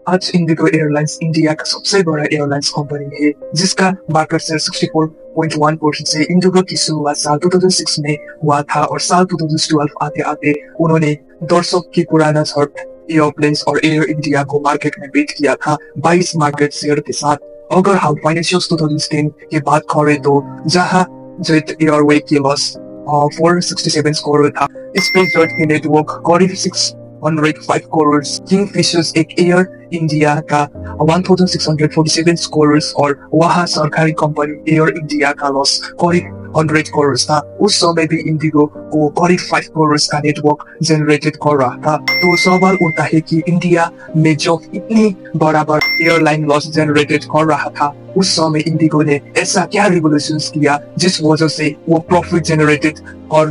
आज Indigo airlines India का सबसे बड़ा एयरलाइंस कंपनी है, जिसका मार्केट शेयर 64.1% से। इंडिगो की शुरुआत साल 2006 में हुआ था और साल 2012 आते आते उन्होंने दर्शक की पुराना छठ एयरप्लेन्स और एयर इंडिया को मार्केट में बेच किया था 22 मार्केट शेयर के साथ। अगर हम फाइनेंशियल 2010 की बात करें तो जहां जेट एयरवे की लॉस 467 करोड़ था, स्पेस जेट की नेटवर्क करीब 605 करोड़, किंगफिशर्स एक एयर इंडिया का 1647 करोड़ और वहां सरकारी कंपनी एयर इंडिया का लॉस करीब 100 करोड़ था। उस समय भी इंडिगो को करीब 5 करोड़ का नेटवर्क जनरेटेड कर रहा था। तो सवाल उठता है कि इंडिया में जो इतनी बराबर एयरलाइन लॉस जनरेटेड कर रहा था, उस समय इंडिगो ने ऐसा क्या रिवोल्यूशन किया जिस वजह से वो प्रॉफिट जनरेटेड कर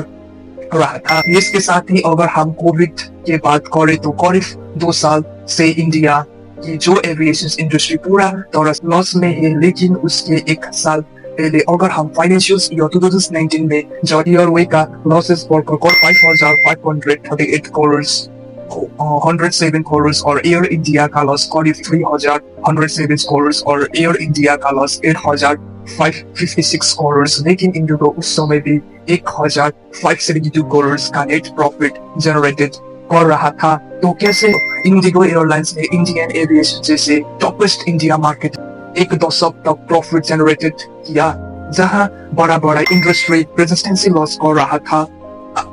रहा था। इसके साथ ही अगर हम कोविड के बात करें तो करीब 2 साल से इंडिया की जो एविएशन इंडस्ट्री पूरा तरह लॉस में है, लेकिन उसके एक साल पहले अगर हम फाइनेंशियल ईयर 2019 में जो एयरवे का लॉसेस बढ़कर 5538 करोड़ 107 करोड़ और एयर इंडिया का लॉस करीब 3107 करोड़ और एयर इंडिया का लॉस 8556 करोड़, लेकिन इंडिगो उस समय भी 1572 करोड़ का नेट प्रॉफिट जनरेटेड कर रहा था। तो कैसे इंडिगो एयरलाइंस ने इंडियन एविएशन जैसे टॉपेस्ट इंडिया मार्केट एक दशक तक प्रॉफिट जनरेटेड किया, जहां बड़ा बड़ा इंडस्ट्री रेजिस्टेंसी लॉस कर रहा था।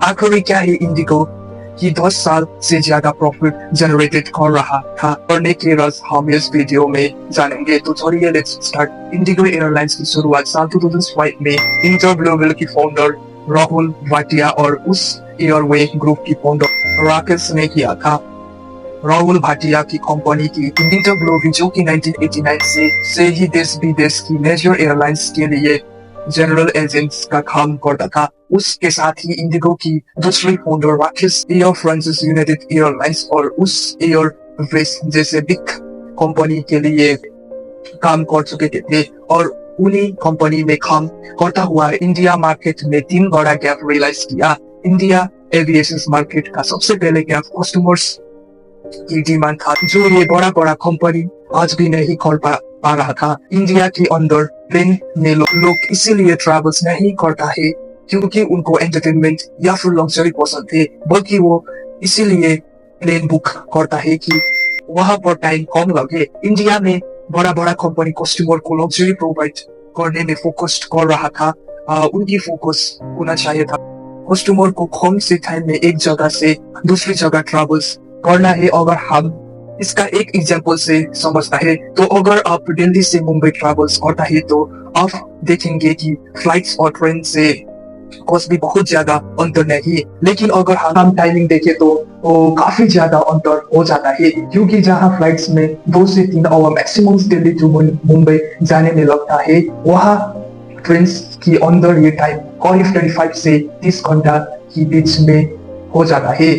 आखिर क्या है इंडिगो की 10 साल से ज्यादा प्रॉफिट जनरेटेड कर रहा था? करने के रस हम इस वीडियो में जानेंगे। तो चलिए लेट्स स्टार्ट। इंडिगो एयरलाइंस की शुरुआत साल 2005 में इंटर ग्लोबल की फाउंडर राहुल भाटिया और उस एयरवे ग्रुप की फाउंडर राकेश ने किया था। राहुल भाटिया की कंपनी की इंटर ग्लोबल जो कि 1989 से ही देश विदेश की मेजर एयरलाइंस के लिए जनरल एजेंट्स का काम करता था। उसके साथ ही इंडिगो की दूसरी founder Rakesh air France United airlines और उस एयरवेज जैसे बिग कंपनी के लिए काम कर चुके थे और उन्हीं कंपनी में काम करता हुआ इंडिया मार्केट में 3 बड़ा गैप रियलाइज किया। इंडिया एविएशन मार्केट का सबसे पहले गैप कस्टमर्स की डिमांड था, जो ये बड़ा बड़ा कंपनी आज भी नहीं कर पा रहा था। इंडिया के अंदर प्लेन में लोग इसीलिए ट्रैवल्स नहीं करता है क्योंकि उनको एंटरटेनमेंट या फिर लग्जरी पसंद है, बल्कि वो इसीलिए प्लेन बुक करता है कि वहां पर टाइम कम लगे। इंडिया में बड़ा बड़ा कंपनी कस्टमर को लग्जरी प्रोवाइड करने में फोकस्ड कर रहा था। उनकी फोकस होना चाहिए था कस्टमर को कम से टाइम में एक जगह से दूसरी जगह ट्रैवल्स करना है। अगर हम इसका एक एग्जांपल से समझता है तो अगर आप दिल्ली से मुंबई ट्रैवल्स करता है तो आप देखेंगे कि फ्लाइट्स और ट्रेन से कॉस्ट भी बहुत ज्यादा अंतर नहीं है, लेकिन अगर हम टाइमिंग देखें तो काफी ज्यादा अंतर हो जाता है, क्योंकि जहां फ्लाइट्स में 2 से 3 hour maximum Delhi to Mumbai जाने में लगता है, वहां ट्रेन की अंदर ये टाइम करीब 35 से 30 घंटा के बीच में हो जाता है।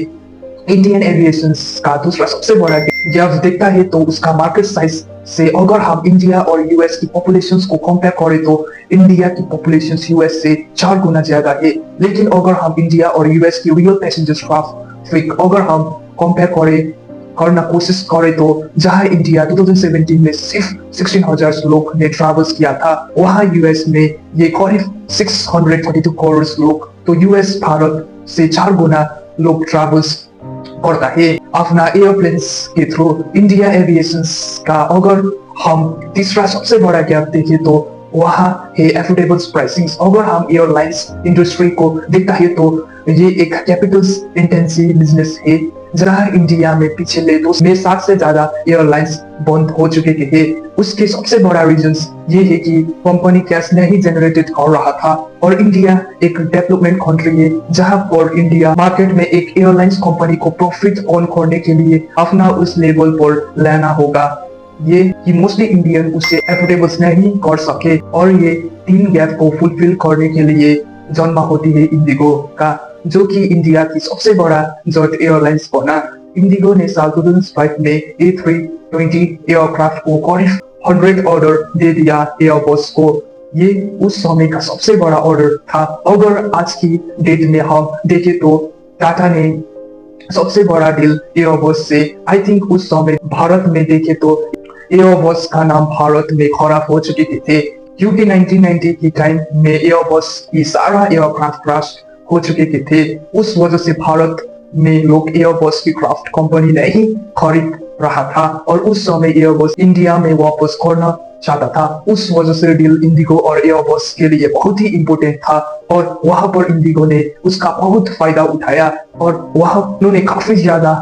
इंडियन एविएशन का दूसरा सबसे बड़ा गैप देखता है तो उसका मार्केट साइज से। अगर हम इंडिया और यूएस की पॉपुलेशन को कंपेयर करें तो इंडिया की पॉपुलेशन यूएस से 4 गुना ज्यादा है, लेकिन अगर हम इंडिया और यूएस की रियल पैसेंजर ट्रैफिक अगर हम कंपेयर करना कोशिश करें तो जहां इंडिया 2017 में सिर्फ 16,000 लोग ने ट्रैवल्स किया था, वहां यूएस में ये करीब 632 करोड़ लोग। तो यूएस भारत से 4 गुना लोग ट्रैवल्स करता है अपना एयरप्लेन्स के थ्रू। इंडिया एविएशन का अगर हम तीसरा सबसे बड़ा गैप देखें तो वहां है एफोर्डेबल प्राइसिंग। अगर हम एयरलाइंस इंडस्ट्री को देखता है तो ये एक कैपिटल इंटेंसिव बिजनेस है, जहां इंडिया में पिछले 2 में 60 से ज्यादा एयरलाइंस बंद हो चुके हैं। उसके सबसे बड़ा रीजन ये है कि कंपनी कैश नहीं जनरेटेड कर रहा था और इंडिया एक डेवलपमेंट कंट्री है, जहां पर इंडिया मार्केट में एक एयरलाइंस कंपनी को प्रॉफिट ऑन करने के लिए अपना उस लेवल पर लाना होगा। ये कि मोस्टली इंडियन उसे एफोर्डेबल नहीं कर सके और ये 3 गैप को फुलफिल करने के लिए जन्म होती है इंडिगो का, जो कि इंडिया की सबसे बड़ा जेट एयरलाइंस बना। इंडिगो ने साल 2005 में A320 एयरक्राफ्ट को करीब 100 ऑर्डर दे दिया एयरबस को। ये उस समय का सबसे बड़ा ऑर्डर था। अगर आज की डेट में हम देखें तो टाटा ने सबसे बड़ा डील एयरबस से। आई थिंक उस समय भारत में देखे तो एयरबस का नाम भारत में खराब हो चुके थे, क्योंकि 1990 की टाइम में एयरबस की सारा एयरक्राफ्ट क्रैश हो चुके थे। उस वजह से भारत में लोग एयरबस की क्राफ्ट कंपनी नहीं खरीद रहा था, और उस समय एयरबस इंडिया में वापस करना चाहता था। उस वजह से डील इंडिगो और एयरबस के लिए बहुत ही इंपोर्टेंट था, और वहां पर इंडिगो ने उसका बहुत फायदा उठाया, और वहां उन्होंने काफी ज्यादा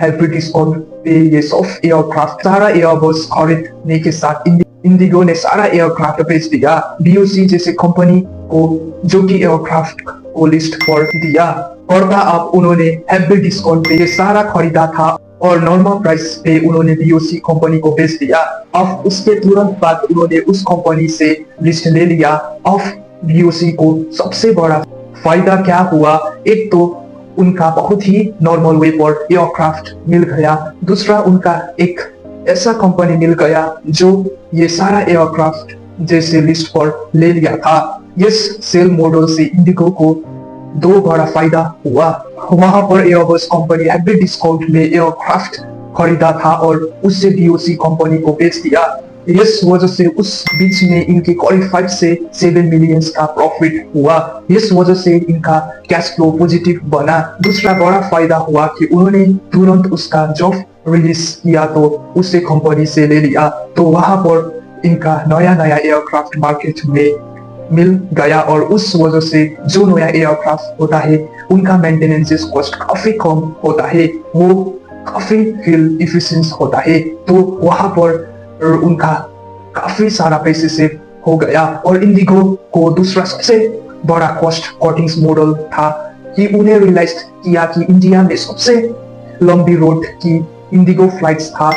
हेल्प डिस्काउंट पे ये सॉफ्ट एयरक्राफ्ट सारा एयरबस खरीदने के साथ इंडिगो ने सारा एयरक्राफ्ट बेच दिया बीओसी जैसे कंपनी को, जो कि एयरक्राफ्ट को लिस्ट कर दिया। और अब उन्होंने हेल्प डिस्काउंट पे ये सारा खरीदा था, और नॉर्मल प्राइस पे उन्होंने बीओसी कंपनी को बेच दिया। अब उसके तुरंत बाद उन्होंने उस कंपनी से लिस्ट ले लिया। अब बीओसी को सबसे बड़ा फायदा क्या हुआ, एक तो उनका बहुत ही नॉर्मल वे पर एयरक्राफ्ट मिल गया, दूसरा उनका एक ऐसा कंपनी मिल गया जो ये सारा एयरक्राफ्ट जैसे लिस्ट पर ले लिया था। इस सेल मॉडल से इंडिगो को दो बड़ा फायदा हुआ। वहां पर एयरबस कंपनी हेवी डिस्काउंट में एयरक्राफ्ट खरीदा था और उससे बीओसी कंपनी को बेच दिया। इस वजह से उस बीच में इनके करीब 5 से 7 मिलियन का प्रॉफिट हुआ। इस वजह से इनका कैश फ्लो पॉजिटिव बना। दूसरा बड़ा फायदा हुआ कि उन्होंने तुरंत उसका जॉब रिलीज किया तो उसे कंपनी से ले लिया, तो वहां पर इनका नया नया एयरक्राफ्ट मार्केट में मिल गया, और उस वजह से जो नया एयरक्राफ्ट होता है उनका मेंटेनेंस कॉस्ट काफी कम होता है, वो काफी फ्यूल इफिशिएंट होता है, तो वहां पर उनका काफी सारा पैसे सेव हो गया। और इंडिगो को दूसरा सबसे बड़ा कॉस्ट कटिंग्स मॉडल था कि उन्हें रियलाइज किया कि इंडिया में सबसे लंबी रोड की इंडिगो फ्लाइट्स था,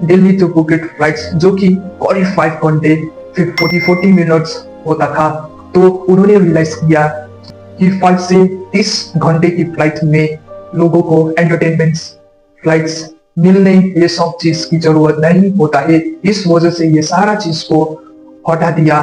दिल्ली टू पुकेट फ्लाइट्स, जो कि करीब 5 घंटे 40 मिनट्स होता था। तो उन्होंने रियलाइज किया कि 5 से 30 घंटे की फ्लाइट में लोगों को एंटरटेनमेंट फ्लाइट्स मिलने ये सब चीज की जरूरत नहीं होता है। इस वजह से ये सारा चीज को हटा दिया।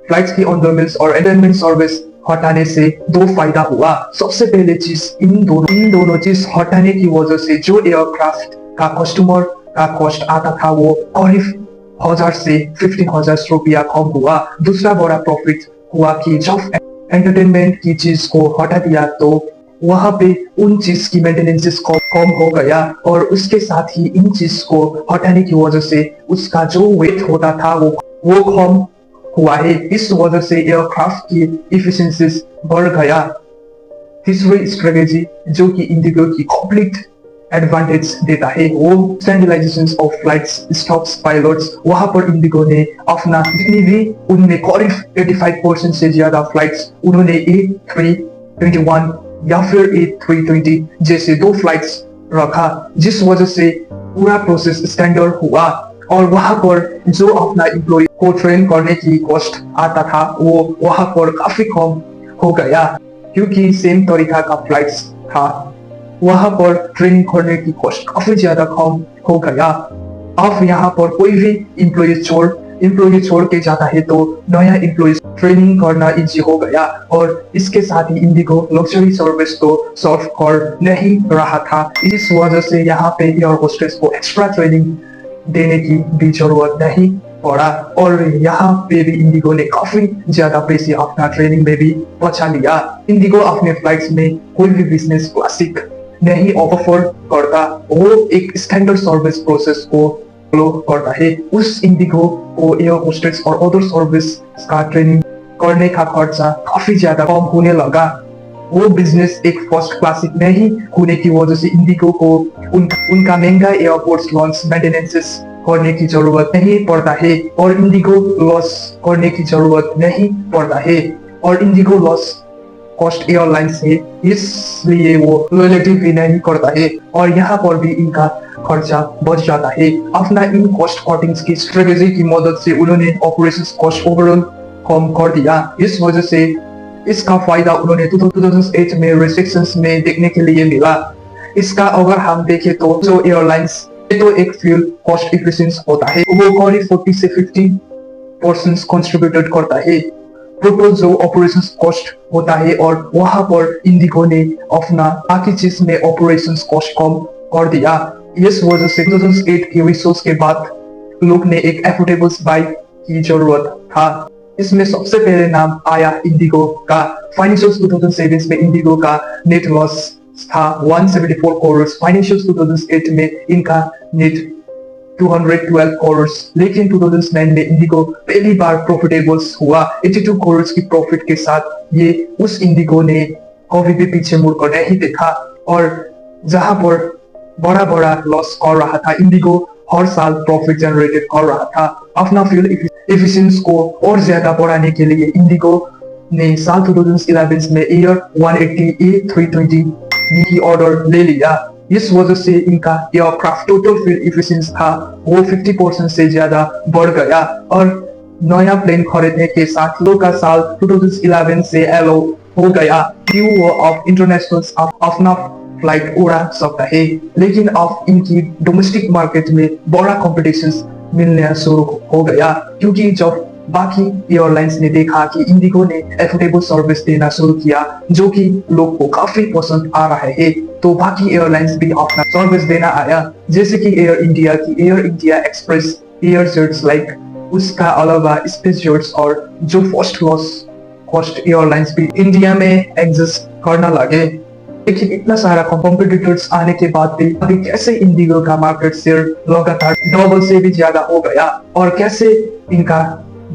फ्लाइट्स की ऑन द मील्स और एंटरटेनमेंट सर्विस हटाने से दो फायदा हुआ। सबसे पहले चीज इन दोनों चीज हटाने की वजह से जो एयरक्राफ्ट का कस्टमर का कॉस्ट आता था वो करीब 1000 से 15,000 रुपया कम हुआ। दूसरा बड़ा प्रॉफिट हुआ कि जब एंटरटेनमेंट की चीज को हटा दिया तो वहां पे उन चीज की मेंटेनेंस कम हो गया, और उसके साथ ही इन चीज को हटाने की वजह से उसका जो वेट होता था वो कम हुआ है। इस वजह से एयरक्राफ्ट की इफिशिएंसी बढ़ गया। तीसरी स्ट्रेटेजी जो कि इंडिगो की कंप्लीट एडवांटेज देता है वो standardisation of flights stops pilots. वहां पर इंडिगो ने अपना जितनी भी उनमें करीब 85% से ज्यादा फ्लाइट्स उन्होंने A321 या फिर A320 जैसे 2 फ्लाइट्स रखा, जिस वजह से पूरा प्रोसेस स्टैंडर्ड हुआ। और वहां पर जो अपना एम्प्लॉय को ट्रेन करने की कॉस्ट आता था वो वहां पर काफी कम हो गया, क्योंकि सेम तरीका का फ्लाइट्स था। वहां पर ट्रेनिंग करने की कॉस्ट काफी ज्यादा कम हो गया। अब यहाँ पर कोई भी एम्प्लॉय छोड़ के जाता है तो नया एम्प्लॉय ट्रेनिंग करना इजी हो गया। और इसके साथ ही इंडिगो लग्जरी सर्विस तो सर्व कर नहीं रहा था। इस वजह से यहाँ पे एयर होस्टेस को एक्स्ट्रा ट्रेनिंग देने की भी जरूरत नहीं पड़ा, और यहाँ पे भी इंडिगो ने काफी ज्यादा पैसे अपना ट्रेनिंग में भी बचा लिया। इंडिगो अपने फ्लाइट्स में कोई भी बिजनेस क्लासिक नहीं ऑफर करता, वो एक स्टैंडर्ड सर्विस प्रोसेस को फॉलो करता है। उस इंडिगो को एयर होस्टेस और अदर सर्विस का ट्रेनिंग करने का खर्चा काफी ज्यादा कम होने लगा। वो बिजनेस एक फर्स्ट क्लासिक नहीं होने की वजह से इंडिगो को उनका महंगा एयरपोर्ट लॉन्च मेंटेनेंस करने की जरूरत नहीं पड़ता है, और इंडिगो लॉस करने की जरूरत नहीं पड़ता है। और इंडिगो लॉस कॉस्ट एयरलाइंस है, इसलिए वो लॉयल्टी भी नहीं करता है, और यहाँ पर भी इनका खर्चा बच जाता है। अपना इन कॉस्ट कटिंग्स की स्ट्रेटेजी की मदद से उन्होंने ऑपरेशंस कॉस्ट ओवरऑल कम कर दिया। इस वजह से इसका फायदा उन्होंने 2008 में रिस्ट्रिक्शंस में देखने के लिए मिला। इसका अगर हम देखें तो जो एयरलाइंस तो एक फ्यूल कॉस्ट इफिशिएंट होता है वो करीब 40 से 50% कंट्रीब्यूटेड करता है। टोटल जो ऑपरेशंस कॉस्ट होता है और वहां पर इंडिगो ने अपना बाकी चीज में ऑपरेशंस कॉस्ट कम कर दिया। इस वजह से 2008 के रिसोर्स के बाद लोग ने एक एफोर्डेबल बाइक की जरूरत था। इसमें सबसे पहले नाम आया इंडिगो का। फाइनेंशियल 2007 में इंडिगो का नेट लॉस था 174 करोड़। फाइनेंशियल 2008 में इनका नेट 212 करोड़। लेकिन 2009 में इंडिगो पहली बार प्रॉफिटेबल हुआ 82 करोड़ की प्रॉफिट के साथ। ये उस इंडिगो ने कभी भी पीछे मुड़कर नहीं देखा और जहां पर बड़ा बड़ा लॉस कर रहा था, इंडिगो हर साल प्रॉफिट जनरेटेड कर रहा था। अपना फ्यूल एफिशिएंसी को और ज्यादा बढ़ाने के लिए इंडिगो ने साल 2011 में एयर 180 A320 की ऑर्डर ले लिया। इस वजह से इनका एयरक्राफ्ट टोटल फ्यूल एफिशिएंसी था वो 50% से ज्यादा बढ़ गया और नया प्लेन खरीदने के साथ लोग का साल 2011 से एलो हो गया कि वो ऑफ इंटरनेशनल अपना फ्लाइट उड़ा सकता है। लेकिन अब इनकी डोमेस्टिक मार्केट में बड़ा कंपटीशन मिलना शुरू हो गया, क्योंकि जब बाकी एयरलाइंस ने देखा कि इंडिगो ने एफोर्डेबल सर्विस देना शुरू किया जो कि लोग को काफी पसंद आ रहा है, तो बाकी एयरलाइंस भी अपना सर्विस देना आया, जैसे कि air India express, air jets like, उसका अलावा स्पेस जेट्स और जो फर्स्ट क्लास कॉस्ट एयरलाइंस भी इंडिया में एग्जिस्ट करना लगे। लेकिन इतना सारा कॉम्पिटिटर्स आने के बाद भी अभी कैसे इंडिगो का मार्केट शेयर लगातार डबल से भी ज्यादा हो गया और कैसे इनका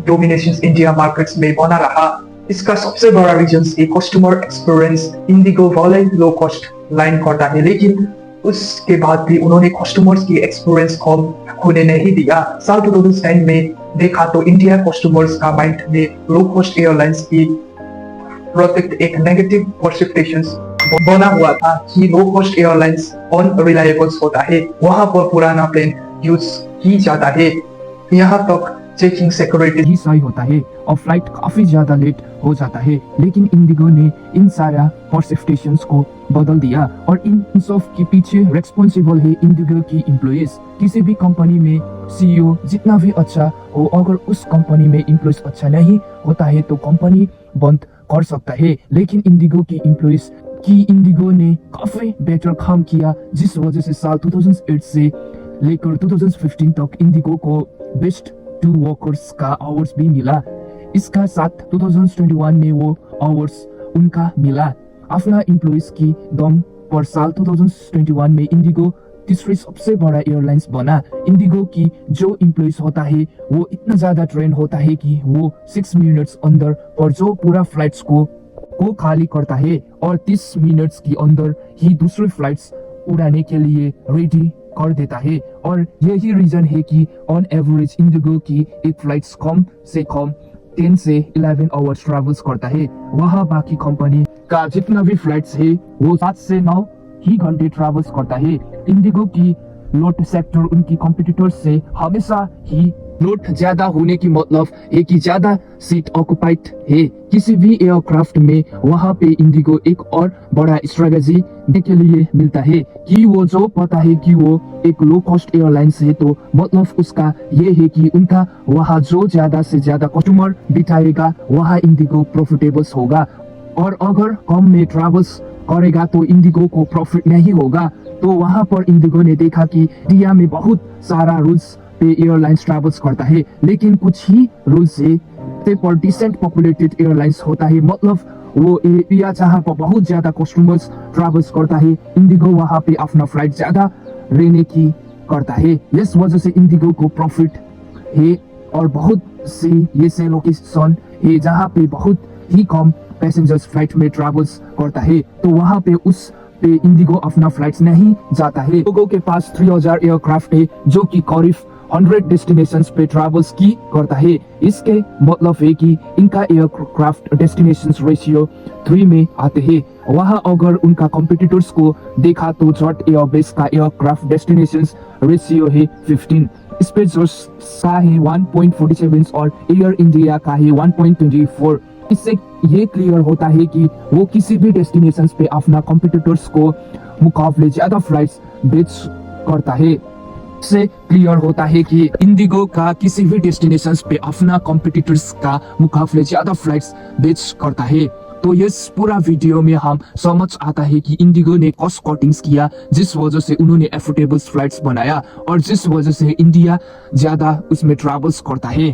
डोमिनेशन इंडिया मार्केट्स में बना रहा, इसका सबसे बड़ा रीजन कस्टमर एक्सपीरियंस। इंडिगो वाले लो कॉस्ट लाइन करता है, लेकिन उसके बाद भी उन्होंने कस्टमर्स की एक्सपीरियंस कम होने नहीं दिया। साल 2010 में देखा तो इंडिया कस्टमर्स का माइंड में लो कॉस्ट एयरलाइंस की प्रति एक नेगेटिव परसेप्शन बना हुआ था कि लो कॉस्ट एयरलाइंस अनरिलायबल होता है, वहां पर पुराना प्लेन यूज की जाता है, यहाँ तक चेकिंग सिक्योरिटी ही सही होता है और फ्लाइट काफी ज्यादा लेट हो जाता है। लेकिन इंडिगो ने इन सारा परसेप्शंस को बदल दिया और इन सब के पीछे रिस्पांसिबल है इंडिगो की एम्प्लॉइज। किसी भी कंपनी में सीईओ जितना भी अच्छा हो, अगर उस कंपनी में एम्प्लॉइज अच्छा नहीं होता है तो कंपनी बंद कर सकता है। लेकिन इंडिगो की एम्प्लॉइज की इंडिगो ने काफी बेटर काम किया, जिस वजह से साल 2008 से लेकर 2015 तक इंडिगो को बेस्ट टू वर्कर्स का अवार्ड भी मिला। इसका साथ 2021 में वो अवार्ड उनका मिला। अपना एम्प्लॉइज की दम पर साल 2021 में इंडिगो तीसरी सबसे बड़ा एयरलाइंस बना। इंडिगो की जो एम्प्लॉइज होता है वो इतना ज्यादा ट्रेन होता है कि वो 6 मिनट्स अंदर पर जो पूरा फ्लाइट्स को खाली करता है और 30 मिनट्स के अंदर ही दूसरी फ्लाइट्स उड़ाने के लिए रेडी कर देता है। और यही रीजन है कि ऑन एवरेज इंडिगो की एक फ्लाइट्स कम से कम 10 से 11 आवर्स ट्रैवल्स करता है। वहाँ बाकी कंपनी का जितना भी फ्लाइट्स है वो 7 से 9 ही घंटे ट्रैवल्स करता है। इंडिगो की लोड सेक्टर उनकी कॉम्पिटिटर्स से हमेशा ही लोड ज्यादा होने की मतलब है कि ज्यादा सीट ऑक्युपाइड है किसी भी एयरक्राफ्ट में। वहाँ पे इंडिगो एक और बड़ा स्ट्रेटेजी देखने के लिए मिलता है कि वो जो पता है कि वो एक लो कॉस्ट एयरलाइंस है, तो मतलब उसका ये है कि उनका वहाँ जो ज्यादा से ज्यादा कस्टमर बिठाएगा वहाँ इंडिगो प्रॉफिटेबल होगा। और अगर कम में ट्रैवल्स करेगा तो इंडिगो को प्रॉफिट नहीं होगा। तो वहाँ पर इंडिगो ने देखा कि इंडिया में बहुत सारा रूल्स पे एयरलाइंस ट्रैवल्स करता है, लेकिन कुछ ही रूल्स है पर डिसेंट पॉपुलेटेड एयरलाइंस होता है, मतलब वो एरिया जहाँ पर बहुत ज्यादा कस्टमर्स ट्रैवल्स करता है, इंडिगो वहाँ पे अपना फ्लाइट ज्यादा रहने की करता है। इस वजह से इंडिगो को प्रॉफिट है और बहुत सी ऐसे लोकेशन है जहाँ पे बहुत ही कम पैसेंजर्स फ्लाइट में ट्रैवल्स करता है, तो वहाँ पे उस पे इंडिगो अपना फ्लाइट्स नहीं जाता है। लोगों के पास 3000 एयरक्राफ्ट है जो कि करीब 100 डेस्टिनेशंस पे ट्रैवल्स की करता है। इसके मतलब है कि इनका एयरक्राफ्ट डेस्टिनेशंस रेशियो 3 में आते हैं। वहाँ अगर उनका कॉम्पिटिटर्स को देखा तो जेट एयरबेस का एयरक्राफ्ट डेस्टिनेशंस रेशियो है 15, स्पेसजेट्स का है 1.47 और एयर इंडिया का है 1.24। इससे ये क्लियर होता है कि वो किसी भी डेस्टिनेशंस पे अपना कॉम्पिटिटर्स को मुकाबले ज्यादा फ्लाइट्स बेच करता है। से क्लियर होता है कि इंडिगो का किसी भी डेस्टिनेशंस पे अपना कॉम्पिटिटर्स का मुकाबले ज्यादा फ्लाइट्स बेच करता है। तो इस पूरा वीडियो में हम समझ आता है कि इंडिगो ने कॉस्ट कटिंग्स किया, जिस वजह से उन्होंने एफोर्डेबल फ्लाइट्स बनाया और जिस वजह से इंडिया ज्यादा उसमें ट्रैवल्स करता है।